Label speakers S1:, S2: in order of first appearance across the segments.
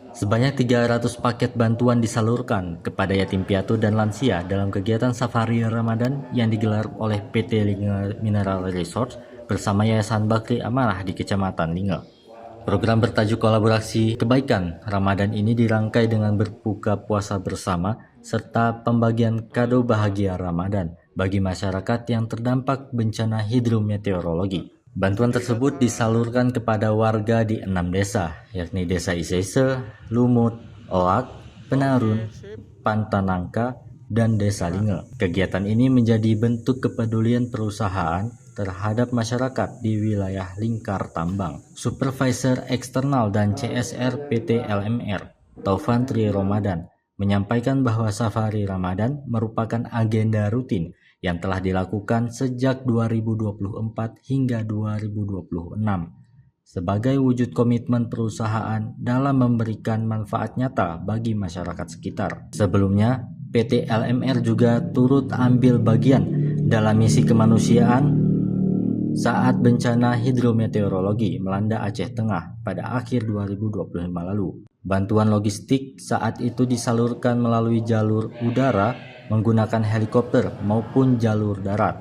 S1: Sebanyak 300 paket bantuan disalurkan kepada yatim piatu dan lansia dalam kegiatan Safari Ramadan yang digelar oleh PT Linge Mineral Resource bersama Yayasan Bakri Amanah di Kecamatan Linge. Program bertajuk Kolaborasi Kebaikan Ramadan ini dirangkai dengan berbuka puasa bersama serta pembagian kado bahagia Ramadan bagi masyarakat yang terdampak bencana hidrometeorologi. Bantuan tersebut disalurkan kepada warga di 6 desa, yakni Desa Isese, Lumut, Oak, Penarun, Pantanangka, dan Desa Linge. Kegiatan ini menjadi bentuk kepedulian perusahaan terhadap masyarakat di wilayah lingkar tambang. Supervisor Eksternal dan CSR PT LMR, Taufan Tri Ramadan, menyampaikan bahwa Safari Ramadan merupakan agenda rutin yang telah dilakukan sejak 2024 hingga 2026 sebagai wujud komitmen perusahaan dalam memberikan manfaat nyata bagi masyarakat sekitar. Sebelumnya, PT LMR juga turut ambil bagian dalam misi kemanusiaan saat bencana hidrometeorologi melanda Aceh Tengah pada akhir 2025 lalu. Bantuan logistik saat itu disalurkan melalui jalur udara menggunakan helikopter maupun jalur darat,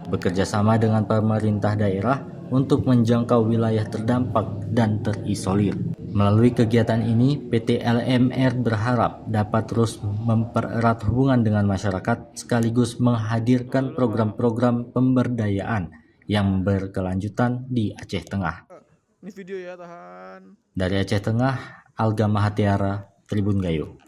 S1: bekerja sama dengan pemerintah daerah untuk menjangkau wilayah terdampak dan terisolir. Melalui kegiatan ini, PT LMR berharap dapat terus mempererat hubungan dengan masyarakat sekaligus menghadirkan program-program pemberdayaan yang berkelanjutan di Aceh Tengah.
S2: Ini video ya, tahan.
S1: Dari Aceh Tengah, Alga Mahatiara, Tribun Gayo.